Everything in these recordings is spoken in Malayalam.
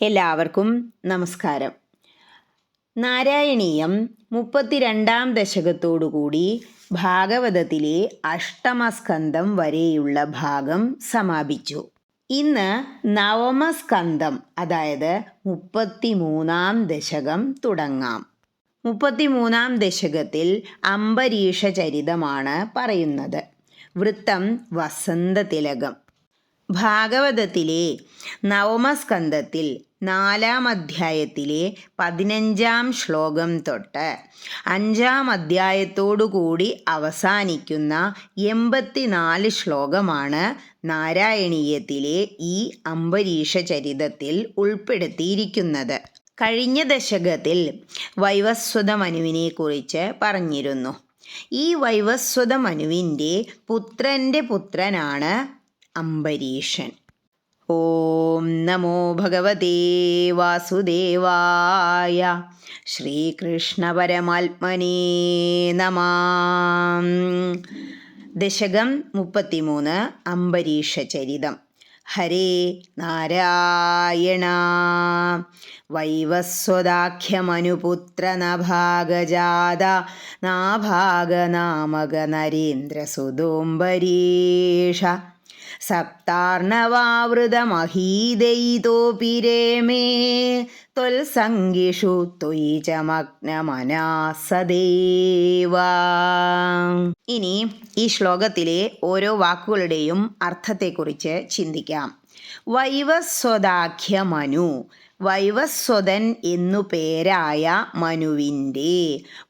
എല്ലാവർക്കും നമസ്കാരം. നാരായണീയം 32-ാം ദശകത്തോടുകൂടി ഭാഗവതത്തിലെ അഷ്ടമസ്കന്ധം വരെയുള്ള ഭാഗം സമാപിച്ചു. ഇന്ന് നവമസ്കന്ധം, അതായത് 33-ാം ദശകം തുടങ്ങാം. 33-ാം ദശകത്തിൽ അംബരീഷ ചരിതമാണ് പറയുന്നത്. വൃത്തം വസന്തതിലകം. ഭാഗവതത്തിലെ നവമസ്കന്ധത്തിൽ 4-ാം അധ്യായത്തിലെ 15-ാം ശ്ലോകം തൊട്ട് 5-ാം അധ്യായത്തോടുകൂടി അവസാനിക്കുന്ന 84 ശ്ലോകമാണ് നാരായണീയത്തിലെ ഈ അംബരീഷ ചരിതത്തിൽ ഉൾപ്പെടുത്തിയിരിക്കുന്നത്. കഴിഞ്ഞ ദശകത്തിൽ വൈവസ്വത മനുവിനെക്കുറിച്ച് പറഞ്ഞിരുന്നു. ഈ വൈവസ്വത മനുവിൻ്റെ പുത്രൻ്റെ പുത്രനാണ് അംബരീഷൻ. ഓം നമോ ഭഗവതേ വാസുദേവായ. ശ്രീകൃഷ്ണ പരമാത്മനേ നമഃ. ദശകം 33 അംബരീഷ ചരിതം. ഹരേ നാരായണ. വൈവസ്വതാഖ്യമനുപുത്ര നഭാഗജാത നാഭാഗനാമക നരേന്ദ്രസുതോംബരീഷ സപ്താർണവാവൃതമഹീദയിതോപി രേമേ ത്വൽസംഗിഷു ത്വയി ച മഗ്നമനാ സദേവ. ഇനി ഈ ശ്ലോകത്തിലെ ഓരോ വാക്കുകളുടെയും അർത്ഥത്തെക്കുറിച്ച് ചിന്തിക്കാം. വൈവസ്വതാഖ്യ മനു, വൈവസ്വതൻ എന്നു പേരായ മനുവിൻ്റെ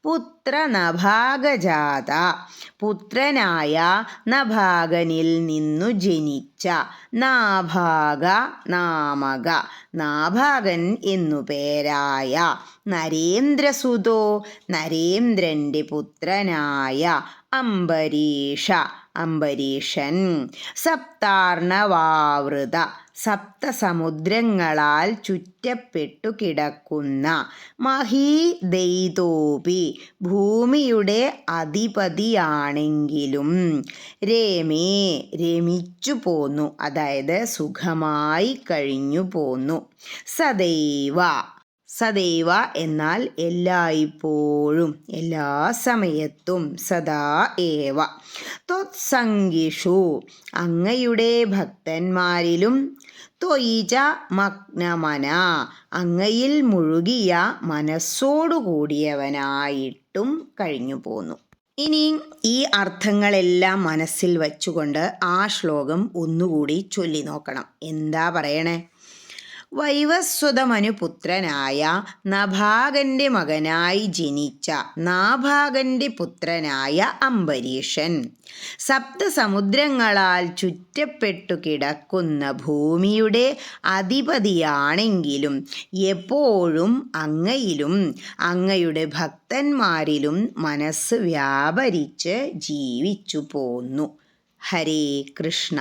പുത്ര നഭാഗജാത, പുത്രനായ നഭാഗനിൽ നിന്നു ജനിച്ച, നാഭാഗ നാമക, നാഭാഗൻ എന്നു പേരായ, നരേന്ദ്രസുതോ, നരേന്ദ്രൻ്റെ പുത്രനായ, അംബരീഷ, അംബരീഷൻ, സപ്താർണവാവൃത, സപ്തസമുദ്രങ്ങളാൽ ചുറ്റപ്പെട്ടു കിടക്കുന്ന, മഹീദൈതോപി, ഭൂമിയുടെ അധിപതിയാണെങ്കിലും, രേമേ, രമിച്ചു പോന്നു, അതായത് സുഖമായി കഴിഞ്ഞു പോന്നു, സദൈവ, സദൈവ എന്നാൽ എല്ലായ്പ്പോഴും, എല്ലാ സമയത്തും, സദാ ഏവ, ത്വത്സംഗിഷു, അങ്ങയുടെ ഭക്തന്മാരിലും, ത്വയിച മഗ്നമന, അങ്ങയിൽ മുഴുകിയ മനസ്സോടുകൂടിയവനായിട്ടും കഴിഞ്ഞു പോന്നു. ഇനി ഈ അർത്ഥങ്ങളെല്ലാം മനസ്സിൽ വച്ചുകൊണ്ട് ആ ശ്ലോകം ഒന്നുകൂടി ചൊല്ലി നോക്കണം. എന്താ പറയണേ? വൈവസ്വതമനു പുത്രനായ, നഭാഗൻ്റെ മകനായി ജനിച്ച, നാഭാഗൻ്റെ പുത്രനായ അംബരീഷൻ, സപ്തസമുദ്രങ്ങളാൽ ചുറ്റപ്പെട്ടു കിടക്കുന്ന ഭൂമിയുടെ അധിപതിയാണെങ്കിലും എപ്പോഴും അങ്ങയിലും അങ്ങയുടെ ഭക്തന്മാരിലും മനസ്സ് വ്യാപരിച്ച് ജീവിച്ചു പോന്നു. ഹരേ കൃഷ്ണ.